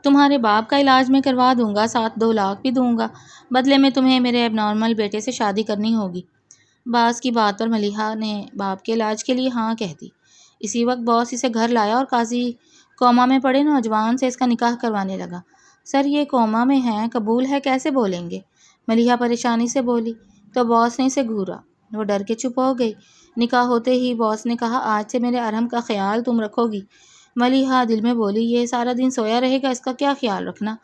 تمہارے باپ کا علاج میں کروا دوں گا، ساتھ 2 لاکھ بھی دوں گا، بدلے میں تمہیں میرے ایب نارمل بیٹے سے شادی کرنی ہوگی۔ باز کی بات پر ملیحہ نے باپ کے علاج کے لیے ہاں کہہ دی۔ اسی وقت باس اسے گھر لایا اور قاضی کوما میں پڑے نوجوان سے اس کا نکاح کروانے لگا۔ سر یہ کوما میں ہیں، قبول ہے، کیسے بولیں گے؟ ملیحہ پریشانی سے بولی تو باس نے اسے گھورا۔ وہ ڈر کے چپ ہو گئی۔ نکاح ہوتے ہی باس نے کہا آج سے میرے ارحم کا خیال تم رکھو گی۔ ملیحہ دل میں بولی یہ سارا دن سویا رہے گا، اس کا کیا خیال رکھنا؟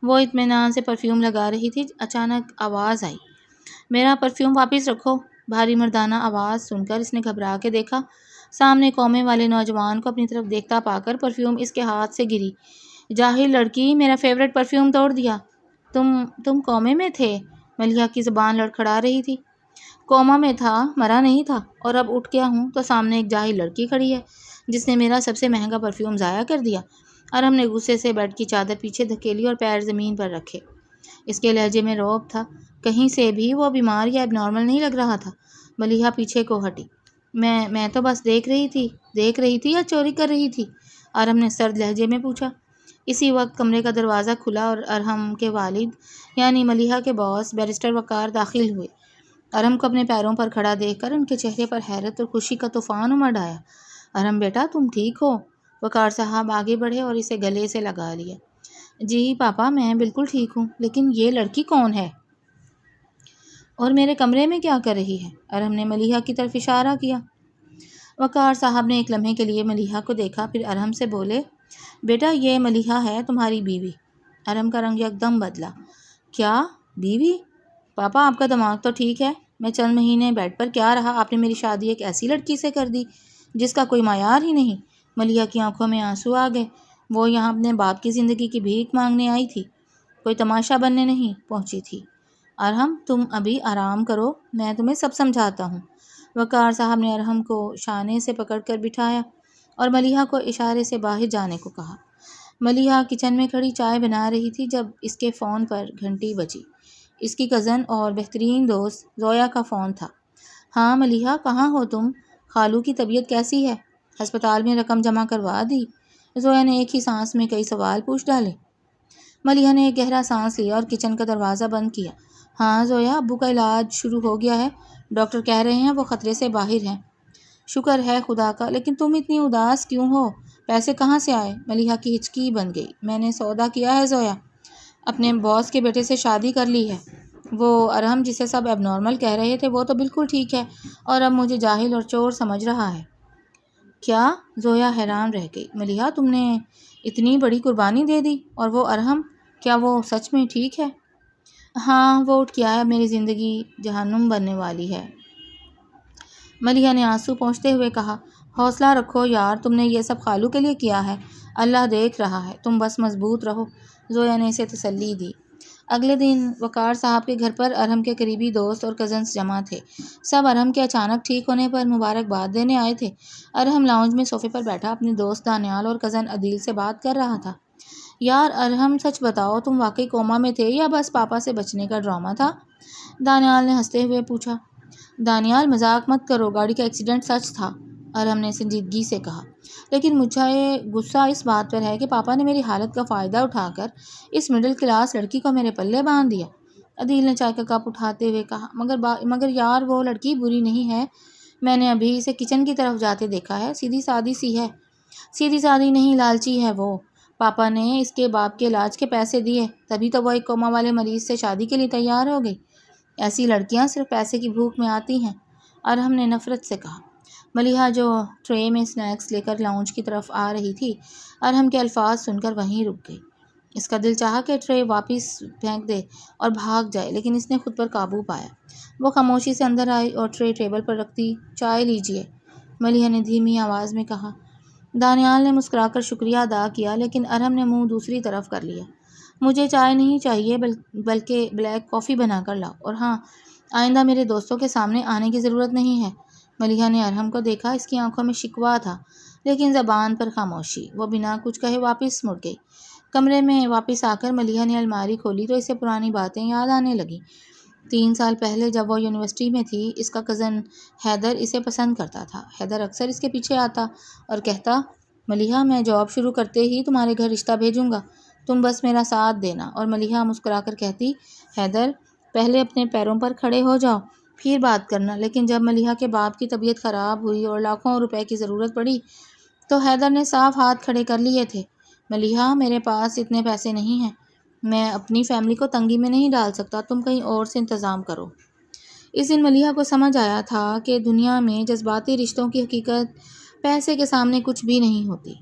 وہ اطمینان سے پرفیوم لگا رہی تھی، اچانک آواز آئی، میرا پرفیوم واپس رکھو۔ بھاری مردانہ آواز سن کر اس نے گھبرا کے دیکھا، سامنے قومے والے نوجوان کو اپنی طرف دیکھتا پا کر پرفیوم اس کے ہاتھ سے گری۔ جاہل لڑکی، میرا فیورٹ پرفیوم توڑ دیا۔ تم کومے میں تھے؟ ملیحہ کی زبان لڑکھڑا رہی تھی۔ کوما میں تھا، مرا نہیں تھا، اور اب اٹھ گیا ہوں تو سامنے ایک جاہل لڑکی کھڑی ہے جس نے میرا سب سے مہنگا پرفیوم ضائع کر دیا۔ ارحم نے غصے سے بیڈ کی چادر پیچھے دھکیلی اور پیر زمین پر رکھے۔ اس کے لہجے میں رعب تھا، کہیں سے بھی وہ بیمار یا اب نارمل نہیں لگ رہا تھا۔ ملیحہ پیچھے کو ہٹی۔ میں تو بس دیکھ رہی تھی یا چوری کر رہی تھی؟ ارحم نے سرد لہجے میں پوچھا۔ اسی وقت کمرے کا دروازہ کھلا اور ارحم کے والد یعنی ملیحہ کے باس بیرسٹر وقار داخل ہوئے۔ ارحم کو اپنے پیروں پر کھڑا دیکھ کر ان کے چہرے پر حیرت اور خوشی کا طوفان امڑ آیا۔ ارحم بیٹا تم ٹھیک ہو؟ وقار صاحب آگے بڑھے اور اسے گلے سے لگا لیا۔ جی پاپا میں بالکل ٹھیک ہوں، لیکن یہ لڑکی کون ہے اور میرے کمرے میں کیا کر رہی ہے؟ ارحم نے ملیحہ کی طرف اشارہ کیا۔ وقار صاحب نے ایک لمحے کے لیے ملیحہ کو دیکھا، پھر ارحم سے بولے بیٹا یہ ملیحہ ہے تمہاری بیوی۔ ارحم کا رنگ یکدم بدلا۔ کیا بیوی؟ پاپا آپ کا دماغ تو ٹھیک ہے؟ میں چند مہینے بیڈ پر کیا رہا، آپ نے میری شادی ایک ایسی لڑکی سے کر دی جس کا کوئی معیار ہی نہیں۔ ملیحہ کی آنکھوں میں آنسو آ گئے۔ وہ یہاں اپنے باپ کی زندگی کی بھیک مانگنے آئی تھی، کوئی تماشا بننے نہیں پہنچی تھی۔ ارحم تم ابھی آرام کرو، میں تمہیں سب سمجھاتا ہوں۔ وقار صاحب نے ارحم کو شانے سے پکڑ کر بٹھایا اور ملیحہ کو اشارے سے باہر جانے کو کہا۔ ملیحہ کچن میں کھڑی چائے بنا رہی تھی جب اس کے فون پر گھنٹی بجی۔ اس کی کزن اور بہترین دوست زویا کا فون تھا۔ ہاں ملیحہ کہاں ہو تم؟ خالو کی طبیعت کیسی ہے؟ ہسپتال میں رقم جمع کروا دی؟ زویا نے ایک ہی سانس میں کئی سوال پوچھ ڈالے۔ ملیحہ نے ایک گہرا سانس لیا اور کچن کا دروازہ بند کیا۔ ہاں زویا ابو کا علاج شروع ہو گیا ہے، ڈاکٹر کہہ رہے ہیں وہ خطرے سے باہر ہیں۔ شکر ہے خدا کا، لیکن تم اتنی اداس کیوں ہو؟ پیسے کہاں سے آئے؟ ملیحہ کی ہچکی بن گئی۔ میں نے سودا کیا ہے زویا، اپنے باس کے بیٹے سے شادی کر لی ہے۔ وہ ارحم جسے سب ایب نارمل کہہ رہے تھے وہ تو بالکل ٹھیک ہے اور اب مجھے جاہل اور چور سمجھ رہا ہے۔ کیا؟ زویا حیران رہ گئی۔ ملیحہ تم نے اتنی بڑی قربانی دے دی، اور وہ ارحم، کیا وہ سچ میں ٹھیک ہے؟ ہاں وہ اٹھ گیا ہے، میری زندگی جہنم بننے والی ہے۔ ملیحہ نے آنسو پونچھتے ہوئے کہا۔ حوصلہ رکھو یار، تم نے یہ سب خالو کے لیے کیا ہے، اللہ دیکھ رہا ہے، تم بس مضبوط رہو۔ زویا نے اسے تسلی دی۔ اگلے دن وقار صاحب کے گھر پر ارحم کے قریبی دوست اور کزنس جمع تھے۔ سب ارحم کے اچانک ٹھیک ہونے پر مبارکباد دینے آئے تھے۔ ارحم لاؤنج میں صوفے پر بیٹھا اپنے دوست دانیال اور کزن عدیل سے بات کر رہا تھا۔ یار ارحم سچ بتاؤ، تم واقعی کوما میں تھے یا بس پاپا سے بچنے کا ڈرامہ تھا؟ دانیال نے ہنستے ہوئے پوچھا۔ دانیال مذاق مت کرو، گاڑی کا ایکسیڈنٹ سچ تھا، ارحم نے سنجیدگی سے کہا، لیکن مجھے غصہ اس بات پر ہے کہ پاپا نے میری حالت کا فائدہ اٹھا کر اس مڈل کلاس لڑکی کو میرے پلے باندھ دیا۔ عدیل نے چائے کا کپ اٹھاتے ہوئے کہا، مگر یار وہ لڑکی بری نہیں ہے، میں نے ابھی اسے کچن کی طرف جاتے دیکھا ہے، سیدھی سادی سی ہے۔ سیدھی سادی نہیں، لالچی ہے وہ۔ پاپا نے اس کے باپ کے علاج کے پیسے دیے، تبھی تو وہ ایک کوما والے مریض سے شادی کے لیے تیار ہو گئی۔ ایسی لڑکیاں صرف پیسے کی بھوک میں آتی ہیں، ارحم نے نفرت سے کہا۔ ملیحہ جو ٹرے میں سنیکس لے کر لاؤنج کی طرف آ رہی تھی، ارحم کے الفاظ سن کر وہیں رک گئی۔ اس کا دل چاہا کہ ٹرے واپس پھینک دے اور بھاگ جائے، لیکن اس نے خود پر قابو پایا۔ وہ خاموشی سے اندر آئی اور ٹرے ٹیبل پر رکھ دی۔ چائے لیجیے، ملیحہ نے دھیمی آواز میں کہا۔ دانیال نے مسکرا کر شکریہ ادا کیا، لیکن ارحم نے منہ دوسری طرف کر لیا۔ مجھے چائے نہیں چاہیے، بلکہ بلیک کافی بنا کر لاؤ، اور ہاں آئندہ میرے دوستوں کے سامنے آنے کی ضرورت نہیں ہے۔ ملیحہ نے ارحم کو دیکھا، اس کی آنکھوں میں شکوہ تھا لیکن زبان پر خاموشی۔ وہ بنا کچھ کہے واپس مڑ گئی۔ کمرے میں واپس آ کر ملیحہ نے الماری کھولی تو اسے پرانی باتیں یاد آنے لگیں۔ 3 سال پہلے جب وہ یونیورسٹی میں تھی، اس کا کزن حیدر اسے پسند کرتا تھا۔ حیدر اکثر اس کے پیچھے آتا اور کہتا، ملیحہ میں جاب شروع کرتے ہی تمہارے گھر رشتہ بھیجوں گا، تم بس میرا ساتھ دینا۔ اور ملیحہ مسکرا کر کہتی، حیدر پہلے اپنے پیروں پر کھڑے ہو جاؤ پھر بات کرنا۔ لیکن جب ملیحہ کے باپ کی طبیعت خراب ہوئی اور لاکھوں روپے کی ضرورت پڑی تو حیدر نے صاف ہاتھ کھڑے کر لیے تھے۔ ملیحہ میرے پاس اتنے پیسے نہیں ہیں، میں اپنی فیملی کو تنگی میں نہیں ڈال سکتا، تم کہیں اور سے انتظام کرو۔ اس دن ملیحہ کو سمجھ آیا تھا کہ دنیا میں جذباتی رشتوں کی حقیقت پیسے کے سامنے کچھ بھی نہیں ہوتی۔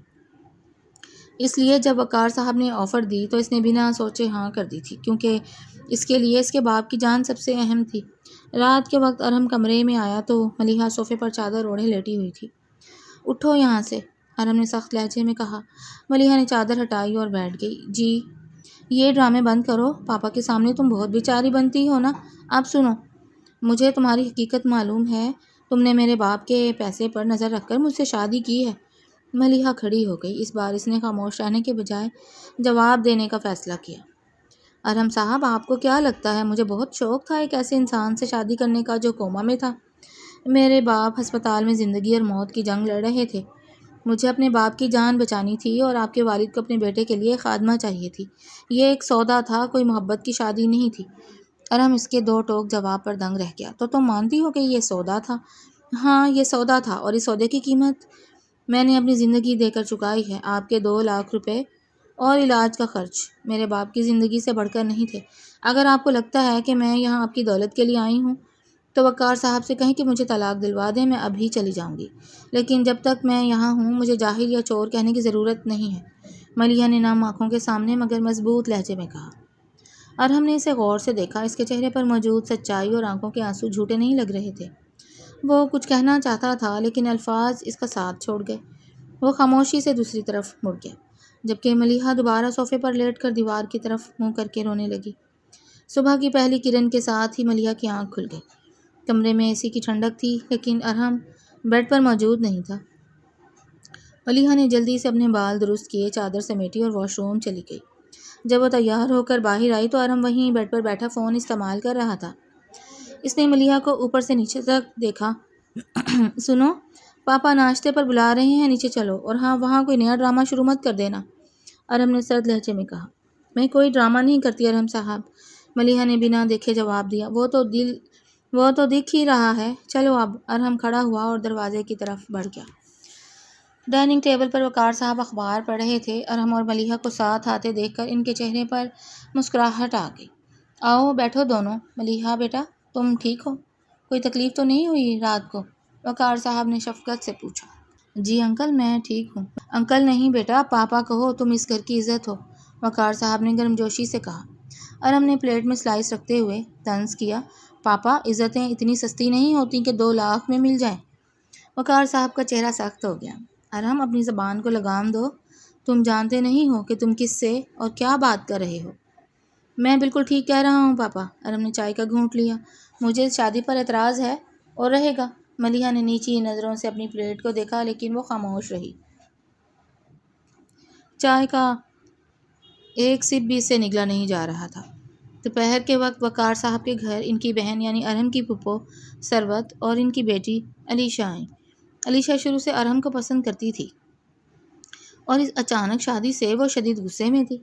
اس لیے جب وقار صاحب نے آفر دی تو اس نے بنا سوچے ہاں کر دی تھی، کیونکہ اس کے لیے اس کے باپ کی جان سب سے اہم تھی۔ رات کے وقت ارحم کمرے میں آیا تو ملیحہ صوفے پر چادر اوڑھے لیٹی ہوئی تھی۔ اٹھو یہاں سے، ارحم نے سخت لہجے میں کہا۔ ملیحہ نے چادر ہٹائی اور بیٹھ گئی۔ جی، یہ ڈرامے بند کرو، پاپا کے سامنے تم بہت بیچاری بنتی ہو نا۔ اب سنو، مجھے تمہاری حقیقت معلوم ہے، تم نے میرے باپ کے پیسے پر نظر رکھ کر مجھ سے شادی کی ہے۔ ملیحہ کھڑی ہو گئی۔ اس بار اس نے خاموش رہنے کے بجائے جواب دینے کا فیصلہ کیا۔ ارحم صاحب، آپ کو کیا لگتا ہے مجھے بہت شوق تھا ایک ایسے انسان سے شادی کرنے کا جو کوما میں تھا؟ میرے باپ ہسپتال میں زندگی اور موت کی جنگ لڑ رہے تھے۔ مجھے اپنے باپ کی جان بچانی تھی اور آپ کے والد کو اپنے بیٹے کے لیے خادمہ چاہیے تھی۔ یہ ایک سودا تھا، کوئی محبت کی شادی نہیں تھی۔ ارحم اس کے دو ٹوک جواب پر دنگ رہ گیا۔ تو تم مانتی ہو کہ یہ سودا تھا؟ ہاں، یہ سودا تھا، اور اس سودے کی قیمت میں نے اپنی زندگی دے کر چکائی ہے۔ آپ کے 2 لاکھ روپے اور علاج کا خرچ میرے باپ کی زندگی سے بڑھ کر نہیں تھے۔ اگر آپ کو لگتا ہے کہ میں یہاں آپ کی دولت کے لیے آئی ہوں تو وقار صاحب سے کہیں کہ مجھے طلاق دلوا دیں، میں ابھی چلی جاؤں گی۔ لیکن جب تک میں یہاں ہوں مجھے جاہل یا چور کہنے کی ضرورت نہیں ہے، ملیحہ نے نم آنکھوں کے سامنے مگر مضبوط لہجے میں کہا۔ ارحم نے اسے غور سے دیکھا۔ اس کے چہرے پر موجود سچائی اور آنکھوں کے آنسو جھوٹے نہیں لگ رہے تھے۔ وہ کچھ کہنا چاہتا تھا لیکن الفاظ اس کا ساتھ چھوڑ گئے۔ وہ خاموشی سے دوسری طرف مڑ گیا، جبکہ ملیحہ دوبارہ صوفے پر لیٹ کر دیوار کی طرف منہ کر کے رونے لگی۔ صبح کی پہلی کرن کے ساتھ ہی ملیحہ کی آنکھ کھل گئی۔ کمرے میں اے سی کی ٹھنڈک تھی لیکن ارحم بیڈ پر موجود نہیں تھا۔ ملیحہ نے جلدی سے اپنے بال درست کیے، چادر سمیٹی اور واش روم چلی گئی۔ جب وہ تیار ہو کر باہر آئی تو ارحم وہیں بیڈ پر بیٹھا فون استعمال کر رہا تھا۔ اس نے ملیحہ کو اوپر سے نیچے تک دیکھا۔ سنو، پاپا ناشتے پر بلا رہے ہیں، نیچے چلو، اور ہاں، وہاں کوئی نیا ڈرامہ شروع مت کر دینا، ارحم نے سرد لہجے میں کہا۔ میں کوئی ڈرامہ نہیں کرتی ارحم صاحب، ملیحہ نے بنا دیکھے جواب دیا۔ وہ تو دکھ ہی رہا ہے، چلو اب۔ ارحم کھڑا ہوا اور دروازے کی طرف بڑھ گیا۔ ڈائننگ ٹیبل پر وقار صاحب اخبار پڑھ رہے تھے۔ ارحم اور ملیحہ کو ساتھ آتے دیکھ کر ان کے چہرے پر مسکراہٹ آ گئی۔ آؤ بیٹھو دونوں۔ ملیحہ بیٹا، تم ٹھیک ہو؟ کوئی تکلیف تو نہیں ہوئی رات کو؟ وقار صاحب نے شفقت سے پوچھا۔ جی انکل، میں ٹھیک ہوں۔ انکل نہیں بیٹا، پاپا کہو، تم اس گھر کی عزت ہو، وقار صاحب نے گرمجوشی سے کہا۔ ارحم نے پلیٹ میں سلائس رکھتے ہوئے طنز کیا، پاپا عزتیں اتنی سستی نہیں ہوتی کہ 2 لاکھ میں مل جائیں۔ وقار صاحب کا چہرہ سخت ہو گیا۔ ارحم، اپنی زبان کو لگام دو، تم جانتے نہیں ہو کہ تم کس سے اور کیا بات کر رہے ہو۔ میں بالکل ٹھیک کہہ رہا ہوں پاپا۔ ارحم نے چائے کا گھونٹ لیا۔ مجھے اس شادی پر اعتراض ہے اور رہے گا۔ ملیحہ نے نیچی نظروں سے اپنی پلیٹ کو دیکھا لیکن وہ خاموش رہی۔ چائے کا ایک سپ بھی اس سے نگلا نہیں جا رہا تھا۔ دوپہر کے وقت وقار صاحب کے گھر ان کی بہن یعنی ارحم کی پھپھو ثروت اور ان کی بیٹی علیشہ آئیں۔ علیشہ شروع سے ارحم کو پسند کرتی تھی اور اس اچانک شادی سے وہ شدید غصے میں تھی۔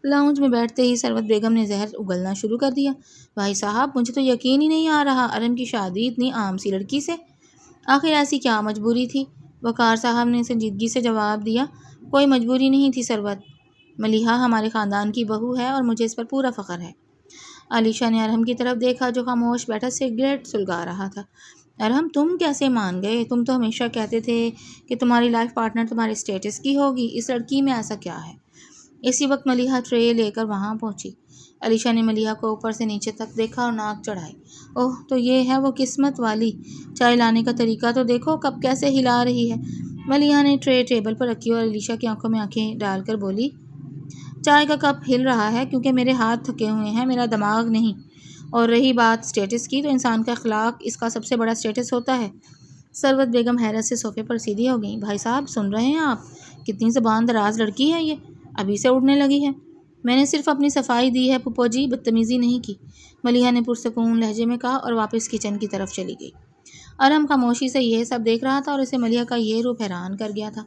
لاؤنج میں بیٹھتے ہی ثروت بیگم نے زہر اگلنا شروع کر دیا۔ بھائی صاحب، مجھے تو یقین ہی نہیں آ رہا، ارحم کی شادی اتنی عام سی لڑکی سے؟ آخر ایسی کیا مجبوری تھی؟ وقار صاحب نے سنجیدگی سے جواب دیا، کوئی مجبوری نہیں تھی ثروت، ملیحہ ہمارے خاندان کی بہو ہے اور مجھے اس پر پورا فخر ہے۔ علیشہ نے ارحم کی طرف دیکھا جو خاموش بیٹھا سگریٹ سلگا رہا تھا۔ ارحم، تم کیسے مان گئے؟ تم تو ہمیشہ کہتے تھے کہ تمہاری لائف پارٹنر تمہارے اسٹیٹس کی ہوگی، اس لڑکی میں ایسا کیا ہے؟ اسی وقت ملیحہ ٹرے لے کر وہاں پہنچی۔ علیشہ نے ملیحہ کو اوپر سے نیچے تک دیکھا اور ناک چڑھائی۔ اوہ، تو یہ ہے وہ قسمت والی، چائے لانے کا طریقہ تو دیکھو، کپ کیسے ہلا رہی ہے۔ ملیحہ نے ٹرے ٹیبل پر رکھی اور علیشہ کی آنکھوں میں آنکھیں ڈال کر بولی، چائے کا کپ ہل رہا ہے کیونکہ میرے ہاتھ تھکے ہوئے ہیں، میرا دماغ نہیں۔ اور رہی بات اسٹیٹس کی، تو انسان کا اخلاق اس کا سب سے بڑا اسٹیٹس ہوتا ہے۔ ثروت بیگم حیرت سے صوفے پر سیدھی ہو گئیں۔ بھائی صاحب، سن رہے ہیں آپ؟ کتنی زبان دراز لڑکی ہے یہ، ابھی سے اڑنے لگی ہے۔ میں نے صرف اپنی صفائی دی ہے پھپھو جی، بدتمیزی نہیں کی، ملیحہ نے پرسکون لہجے میں کہا اور واپس کچن کی طرف چلی گئی۔ ارحم خاموشی سے یہ سب دیکھ رہا تھا اور اسے ملیحہ کا یہ روپ حیران کر گیا تھا۔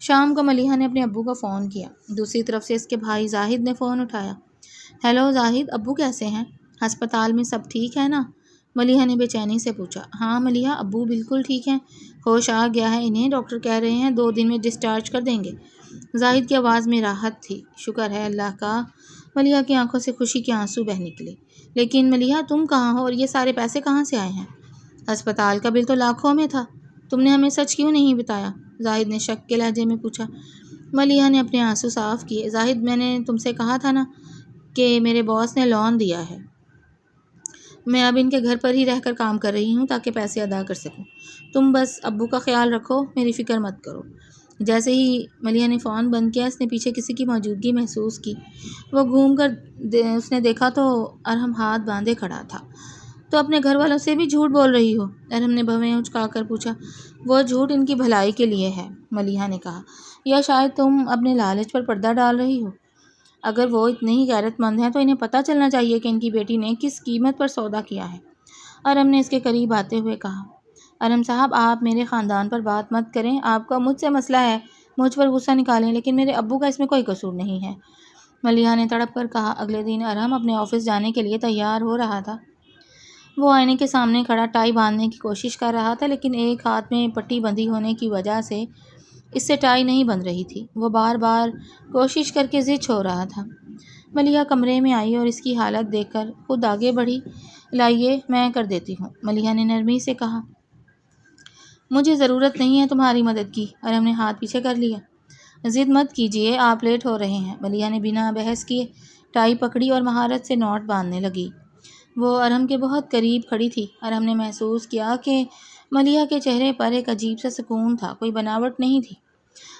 شام کو ملیحہ نے اپنے ابو کو فون کیا۔ دوسری طرف سے اس کے بھائی زاہد نے فون اٹھایا۔ ہیلو زاہد، ابو کیسے ہیں؟ ہسپتال میں سب ٹھیک ہے نا؟ ملیحہ نے بے چینی سے پوچھا۔ ہاں ملیحہ، ابو بالکل ٹھیک ہیں، ہوش آ گیا ہے انہیں، ڈاکٹر کہہ رہے ہیں 2 دن میں ڈسچارج کر دیں گے۔ زاہد کی آواز میں راحت تھی۔ شکر ہے اللہ کا۔ ملیحہ کی آنکھوں سے خوشی کے آنسو بہہ نکلے۔ لیکن ملیحہ تم کہاں ہو اور یہ سارے پیسے کہاں سے آئے ہیں؟ ہسپتال کا بل تو لاکھوں میں تھا، تم نے ہمیں سچ کیوں نہیں بتایا؟ زاہد نے شک کے لہجے میں پوچھا۔ ملیحہ نے اپنے آنسو صاف کیے۔ زاہد، میں نے تم سے کہا تھا نا کہ میرے باس نے لون دیا ہے، میں اب ان کے گھر پر ہی رہ کر کام کر رہی ہوں تاکہ پیسے ادا کر سکوں۔ تم بس ابو کا خیال رکھو، میری فکر مت کرو۔ جیسے ہی ملیحہ نے فون بند کیا، اس نے پیچھے کسی کی موجودگی محسوس کی۔ وہ گھوم کر اس نے دیکھا تو ارحم ہاتھ باندھے کھڑا تھا۔ تو اپنے گھر والوں سے بھی جھوٹ بول رہی ہو؟ ارحم نے بھویں اچکا کر پوچھا۔ وہ جھوٹ ان کی بھلائی کے لیے ہے، ملیحہ نے کہا، یا شاید تم اپنے لالچ پر پردہ ڈال رہی ہو؟ اگر وہ اتنے ہی غیرت مند ہیں تو انہیں پتہ چلنا چاہیے کہ ان کی بیٹی نے کس قیمت پر سودا کیا ہے۔ ارحم نے اس کے قریب آتے ہوئے کہا۔ ارحم صاحب، آپ میرے خاندان پر بات مت کریں، آپ کا مجھ سے مسئلہ ہے، مجھ پر غصہ نکالیں، لیکن میرے ابو کا اس میں کوئی قصور نہیں ہے، ملیحہ نے تڑپ کر کہا۔ اگلے دن ارحم اپنے آفس جانے کے لیے تیار ہو رہا تھا۔ وہ آئینے کے سامنے کھڑا ٹائی باندھنے کی کوشش کر رہا تھا، لیکن ایک ہاتھ میں پٹی بندھی ہونے کی وجہ سے اس سے ٹائی نہیں بند رہی تھی۔ وہ بار بار کوشش کر کے ضد چھوڑ رہا تھا۔ ملیحہ کمرے میں آئی اور اس کی حالت دیکھ کر خود آگے بڑھی۔ لائیے، میں کر دیتی ہوں، ملیحہ نے نرمی سے کہا۔ مجھے ضرورت نہیں ہے تمہاری مدد کی، ارحم نے ہاتھ پیچھے کر لیا۔ ضد مت کیجیے، آپ لیٹ ہو رہے ہیں، ملیحہ نے بنا بحث کیے ٹائی پکڑی اور مہارت سے نوٹ باندھنے لگی۔ وہ ارحم کے بہت قریب کھڑی تھی۔ ارحم نے محسوس کیا کہ ملیحہ کے چہرے پر ایک عجیب سا سکون تھا، کوئی بناوٹ نہیں تھی۔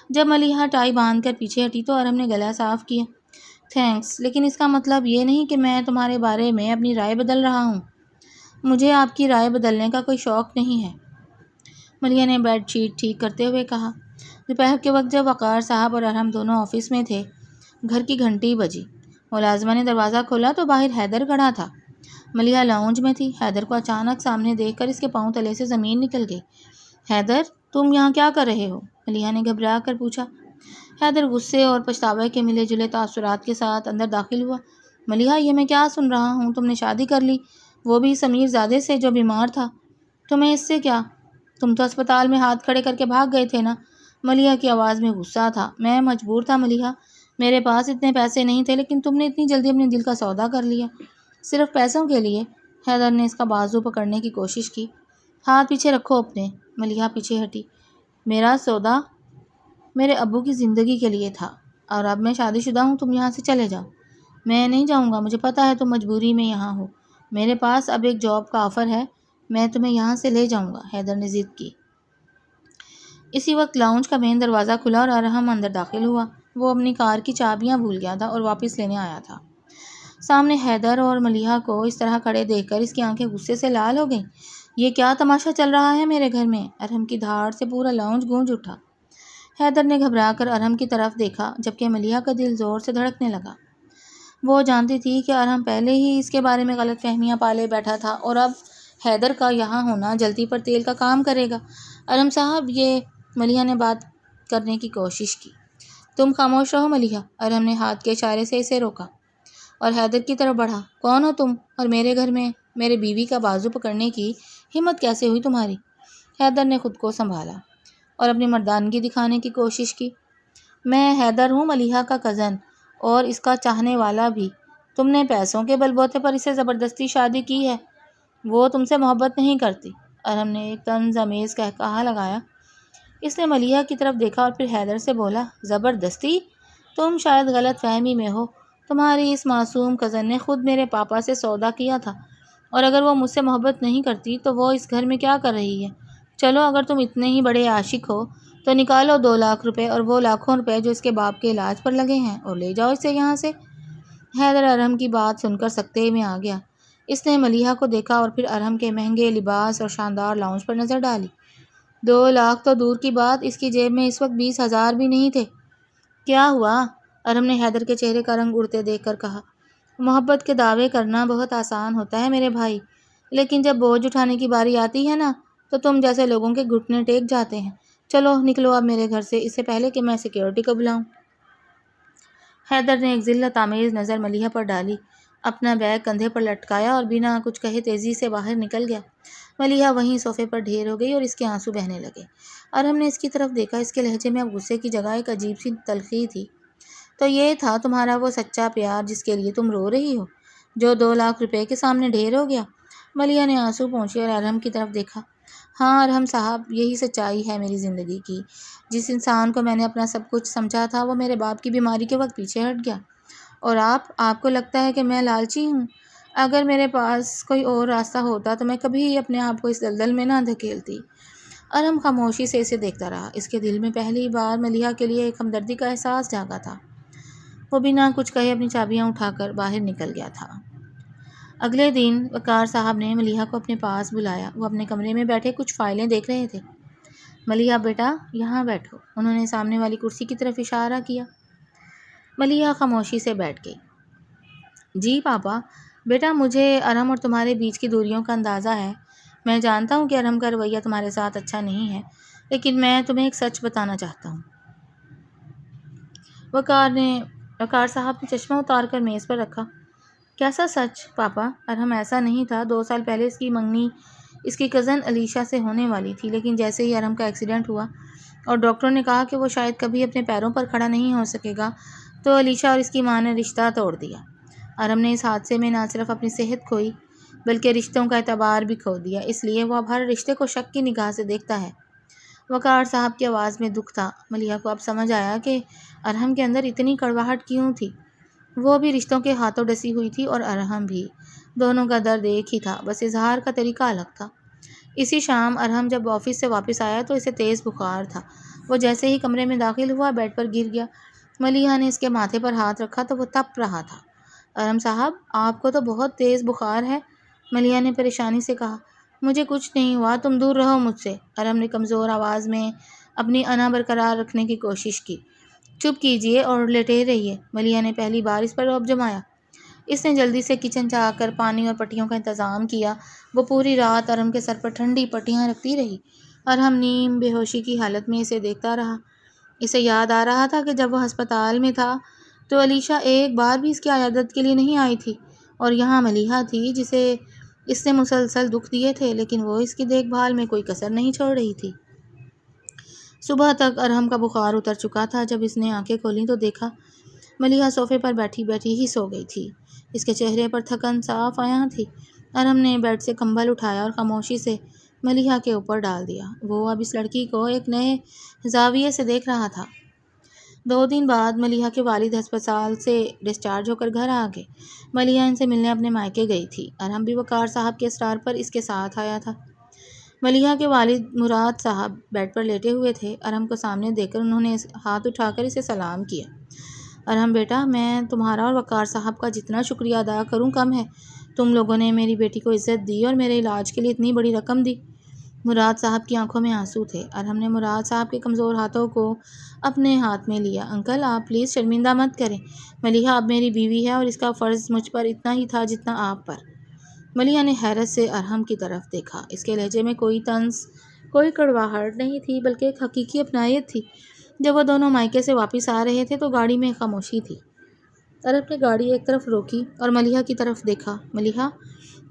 جب ملیحہ ٹائی باندھ کر پیچھے ہٹی تو ارحم نے گلا صاف کیا۔ تھینکس، لیکن اس کا مطلب یہ نہیں کہ میں تمہارے بارے میں اپنی رائے بدل رہا ہوں۔ مجھے آپ کی رائے بدلنے کا کوئی شوق نہیں ہے، ملیحہ نے بیڈ شیٹ ٹھیک کرتے ہوئے کہا۔ دوپہر کے وقت جب وقار صاحب اور ارحم دونوں آفس میں تھے، گھر کی گھنٹی بجی۔ ملازمہ نے دروازہ کھولا تو باہر حیدر کھڑا تھا۔ ملیحہ لاؤنج میں تھی۔ حیدر کو اچانک سامنے دیکھ کر اس کے پاؤں تلے سے زمین نکل گئی۔ حیدر، تم یہاں کیا کر رہے ہو؟ ملیحہ نے گھبرا کر پوچھا۔ حیدر غصے اور پچھتاوے کے ملے جلے تاثرات کے ساتھ اندر داخل ہوا۔ ملیحہ، یہ میں کیا سن رہا ہوں؟ تم نے شادی کر لی، وہ بھی سمیر زادے سے جو بیمار تھا۔ تمہیں اس سے کیا؟ تم تو اسپتال میں ہاتھ کھڑے کر کے بھاگ گئے تھے نا؟ ملیحہ کی آواز میں غصہ تھا۔ میں مجبور تھا ملیحہ، میرے پاس اتنے پیسے نہیں تھے، لیکن تم نے اتنی جلدی اپنے دل کا سودا کر لیا، صرف پیسوں کے لیے؟ حیدر نے اس کا بازو پکڑنے کی کوشش کی۔ ہاتھ پیچھے رکھو اپنے، ملیحہ پیچھے ہٹی۔ میرا سودا میرے ابو کی زندگی کے لیے تھا، اور اب میں شادی شدہ ہوں، تم یہاں سے چلے جاؤ۔ میں نہیں جاؤں گا، مجھے پتہ ہے تم مجبوری میں یہاں ہو، میرے پاس اب ایک جاب کا آفر ہے، میں تمہیں یہاں سے لے جاؤں گا، حیدر نے ضد کی۔ اسی وقت لاؤنج کا مین دروازہ کھلا اور ارحم اندر داخل ہوا۔ وہ اپنی کار کی چابیاں بھول گیا تھا اور واپس لینے آیا تھا۔ سامنے حیدر اور ملیحہ کو اس طرح کھڑے دیکھ کر اس کی آنکھیں غصے سے لال ہو گئیں۔ یہ کیا تماشا چل رہا ہے میرے گھر میں؟ ارحم کی دھاڑ سے پورا لاؤنج گونج اٹھا۔ حیدر نے گھبرا کر ارحم کی طرف دیکھا، جبکہ ملیحہ کا دل زور سے دھڑکنے لگا۔ وہ جانتی تھی کہ ارحم پہلے ہی اس کے بارے میں غلط فہمیاں پالے بیٹھا تھا، اور اب حیدر کا یہاں ہونا جلتی پر تیل کا کام کرے گا۔ ارحم صاحب، یہ، ملیحہ نے بات کرنے کی کوشش کی۔ تم خاموش رہو ملیحہ، ارحم نے ہاتھ کے اشارے سے اسے روکا اور حیدر کی طرف بڑھا۔ کون ہو تم، اور میرے گھر میں میرے بیوی کا بازو پکڑنے کی ہمت کیسے ہوئی تمہاری؟ حیدر نے خود کو سنبھالا اور اپنی مردانگی دکھانے کی کوشش کی۔ میں حیدر ہوں، ملیحہ کا کزن، اور اس کا چاہنے والا بھی۔ تم نے پیسوں کے بل بوتے پر اسے زبردستی شادی کی ہے، وہ تم سے محبت نہیں کرتی، ارحم نے ایک طنز آمیز قہقہہ لگایا۔ اس نے ملیحہ کی طرف دیکھا اور پھر حیدر سے بولا، زبردستی؟ تم شاید غلط فہمی میں ہو، تمہاری اس معصوم کزن نے خود میرے پاپا سے سودا کیا تھا، اور اگر وہ مجھ سے محبت نہیں کرتی تو وہ اس گھر میں کیا کر رہی ہے؟ چلو، اگر تم اتنے ہی بڑے عاشق ہو تو نکالو 2 لاکھ روپے اور وہ لاکھوں روپے جو اس کے باپ کے علاج پر لگے ہیں، اور لے جاؤ اسے یہاں سے۔ حیدر ارحم کی بات سن کر سکتے میں آ گیا۔ اس نے ملیحہ کو دیکھا اور پھر ارحم کے مہنگے لباس اور شاندار لاؤنج پر نظر ڈالی۔ 2 لاکھ تو دور کی بات، اس کی جیب میں اس وقت 20,000 بھی نہیں تھے۔ کیا ہوا؟ ارحم نے حیدر کے چہرے کا رنگ اڑتے دیکھ کر کہا۔ محبت کے دعوے کرنا بہت آسان ہوتا ہے میرے بھائی، لیکن جب بوجھ اٹھانے کی باری آتی ہے نا، تو تم جیسے لوگوں کے گھٹنے ٹیک جاتے ہیں۔ چلو نکلو اب میرے گھر سے، اس سے پہلے کہ میں سیکیورٹی کو بلاؤں۔ حیدر نے ایک ذلت آمیز نظر ملیحہ پر ڈالی، اپنا بیگ کندھے پر لٹکایا اور بنا کچھ کہے تیزی سے باہر نکل گیا۔ ملیحہ وہیں صوفے پر ڈھیر ہو گئی اور اس کے آنسو بہنے لگے۔ ارحم نے اس کی طرف دیکھا، اس کے لہجے میں اب غصے کی جگہ ایک عجیب سی تلخی تھی۔ تو یہ تھا تمہارا وہ سچا پیار جس کے لیے تم رو رہی ہو، جو 2 لاکھ روپے کے سامنے ڈھیر ہو گیا؟ ملیحہ نے آنسو پونچھے اور ارحم کی طرف دیکھا۔ ہاں ارحم صاحب، یہی سچائی ہے میری زندگی کی۔ جس انسان کو میں نے اپنا سب کچھ سمجھا تھا وہ میرے باپ کی بیماری کے وقت پیچھے ہٹ گیا۔ اور آپ کو لگتا ہے کہ میں لالچی ہوں؟ اگر میرے پاس کوئی اور راستہ ہوتا تو میں کبھی اپنے آپ کو اس دلدل میں نہ دھکیلتی۔ ارحم خاموشی سے اسے دیکھتا رہا۔ اس کے دل میں پہلی بار ملیحہ کے لیے ایک ہمدردی کا احساس جاگا تھا۔ وہ بنا کچھ کہے اپنی چابیاں اٹھا کر باہر نکل گیا تھا۔ اگلے دن وقار صاحب نے ملیحہ کو اپنے پاس بلایا۔ وہ اپنے کمرے میں بیٹھے کچھ فائلیں دیکھ رہے تھے۔ ملیحہ بیٹا یہاں بیٹھو، انہوں نے سامنے والی کرسی کی طرف اشارہ کیا۔ ملیحہ خاموشی سے بیٹھ گئی۔ جی پاپا۔ بیٹا مجھے ارحم اور تمہارے بیچ کی دوریوں کا اندازہ ہے۔ میں جانتا ہوں کہ ارحم کا رویہ تمہارے ساتھ اچھا نہیں ہے، لیکن میں تمہیں ایک سچ بتانا چاہتا ہوں۔ وقار صاحب نے چشمہ اتار کر میز پر رکھا۔ کیسا سچ پاپا؟ ارحم ایسا نہیں تھا۔ 2 سال پہلے اس کی منگنی اس کی کزن علیشہ سے ہونے والی تھی، لیکن جیسے ہی ارحم کا ایکسیڈنٹ ہوا اور ڈاکٹروں نے کہا کہ وہ شاید کبھی اپنے پیروں پر کھڑا نہیں ہو سکے گا، تو علیشہ اور اس کی ماں نے رشتہ توڑ دیا۔ ارحم نے اس حادثے میں نہ صرف اپنی صحت کھوئی بلکہ رشتوں کا اعتبار بھی کھو دیا، اس لیے وہ اب ہر رشتے کو شک کی نگاہ سے دیکھتا ہے۔ وقار صاحب کی آواز میں دکھ تھا۔ ملیحہ کو اب سمجھ آیا کہ ارحم کے اندر اتنی کڑواہٹ کیوں تھی۔ وہ بھی رشتوں کے ہاتھوں ڈسی ہوئی تھی اور ارحم بھی۔ دونوں کا درد ایک ہی تھا، بس اظہار کا طریقہ الگ تھا۔ اسی شام ارحم جب آفس سے واپس آیا تو اسے تیز بخار تھا۔ وہ جیسے ہی کمرے میں داخل ہوا بیڈ پر گر گیا۔ ملیحہ نے اس کے ماتھے پر ہاتھ رکھا تو وہ تپ رہا تھا۔ ارحم صاحب آپ کو تو بہت تیز بخار ہے، ملیحہ نے پریشانی سے کہا۔ مجھے کچھ نہیں ہوا، تم دور رہو مجھ سے، ارحم نے کمزور آواز میں اپنی انا برقرار رکھنے کی کوشش کی۔ چپ کیجیے اور لیٹے رہیے، ملیحہ نے پہلی بار اس پر رعب جمایا۔ اس نے جلدی سے کچن جا کر پانی اور پٹیوں کا انتظام کیا۔ وہ پوری رات ارحم کے سر پر ٹھنڈی پٹیاں رکھتی رہی۔ ارحم نیم بے ہوشی کی حالت میں اسے دیکھتا رہا۔ اسے یاد آ رہا تھا کہ جب وہ ہسپتال میں تھا تو علیشہ ایک بار بھی اس کی عیادت کے لیے نہیں آئی تھی، اور یہاں ملیحہ تھی جسے اس نے مسلسل دکھ دیے تھے، لیکن وہ اس کی دیکھ بھال میں کوئی کسر نہیں چھوڑ رہی تھی۔ صبح تک ارحم کا بخار اتر چکا تھا۔ جب اس نے آنکھیں کھولیں تو دیکھا ملیحہ صوفے پر بیٹھی بیٹھی ہی سو گئی تھی۔ اس کے چہرے پر تھکن صاف عیاں تھی۔ ارحم نے بیڈ سے کمبل اٹھایا اور خاموشی سے ملیحہ کے اوپر ڈال دیا۔ وہ اب اس لڑکی کو ایک نئے زاویے سے دیکھ رہا تھا۔ 2 دن بعد ملیحہ کے والد ہسپتال سے ڈسچارج ہو کر گھر آ گئے۔ ملیحہ ان سے ملنے اپنے مائکے گئی تھی۔ ارحم بھی وقار صاحب کے اصرار پر اس کے ساتھ آیا تھا۔ ملیحہ کے والد مراد صاحب بیڈ پر لیٹے ہوئے تھے۔ ارحم کو سامنے دیکھ کر انہوں نے ہاتھ اٹھا کر اسے سلام کیا۔ ارحم بیٹا، میں تمہارا اور وقار صاحب کا جتنا شکریہ ادا کروں کم ہے۔ تم لوگوں نے میری بیٹی کو عزت دی اور میرے علاج کے لیے اتنی بڑی رقم دی۔ مراد صاحب کی آنکھوں میں آنسو تھے۔ ارحم نے مراد صاحب کے کمزور ہاتھوں کو اپنے ہاتھ میں لیا۔ انکل آپ پلیز شرمندہ مت کریں، ملیحہ اب میری بیوی ہے اور اس کا فرض مجھ پر اتنا ہی تھا جتنا آپ پر۔ ملیحہ نے حیرت سے ارحم کی طرف دیکھا۔ اس کے لہجے میں کوئی طنز، کوئی کڑواہٹ نہیں تھی بلکہ ایک حقیقی اپنائیت تھی۔ جب وہ دونوں مائکے سے واپس آ رہے تھے تو گاڑی میں خاموشی تھی۔ ارحم نے گاڑی ایک طرف روکی اور ملیحہ کی طرف دیکھا۔ ملیحہ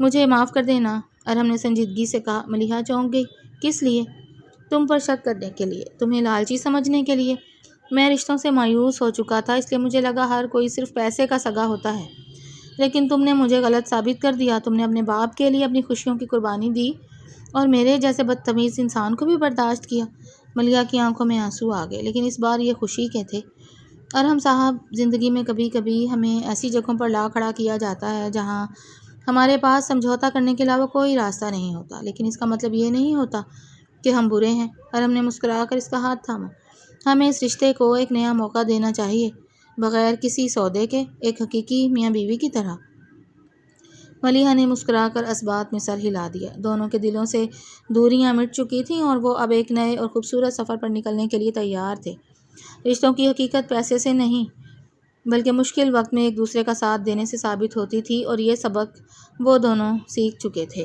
مجھے معاف کر دینا، ارحم نے سنجیدگی سے کہا۔ ملیحہ چونک گئی۔ کس لیے؟ تم پر شک کرنے کے لیے، تمہیں لالچی سمجھنے کے لیے۔ میں رشتوں سے مایوس ہو چکا تھا، اس لیے مجھے لگا ہر کوئی صرف پیسے کا سگا ہوتا ہے، لیکن تم نے مجھے غلط ثابت کر دیا۔ تم نے اپنے باپ کے لیے اپنی خوشیوں کی قربانی دی اور میرے جیسے بدتمیز انسان کو بھی برداشت کیا۔ ملیحہ کی آنکھوں میں آنسو آ گئے، لیکن اس بار یہ خوشی کے تھے۔ ارحم صاحب زندگی میں کبھی کبھی ہمیں ایسی جگہوں پر لا کھڑا کیا جاتا ہے جہاں ہمارے پاس سمجھوتا کرنے کے علاوہ کوئی راستہ نہیں ہوتا، لیکن اس کا مطلب یہ نہیں ہوتا کہ ہم برے ہیں۔ ارحم نے مسکرا کر اس کا ہاتھ تھاما۔ ہمیں اس رشتے کو ایک نیا موقع دینا چاہیے، بغیر کسی سودے کے، ایک حقیقی میاں بیوی کی طرح۔ ملیحہ نے مسکرا کر اثبات میں سر ہلا دیا۔ دونوں کے دلوں سے دوریاں مٹ چکی تھیں اور وہ اب ایک نئے اور خوبصورت سفر پر نکلنے کے لیے تیار تھے۔ رشتوں کی حقیقت پیسے سے نہیں بلکہ مشکل وقت میں ایک دوسرے کا ساتھ دینے سے ثابت ہوتی تھی، اور یہ سبق وہ دونوں سیکھ چکے تھے۔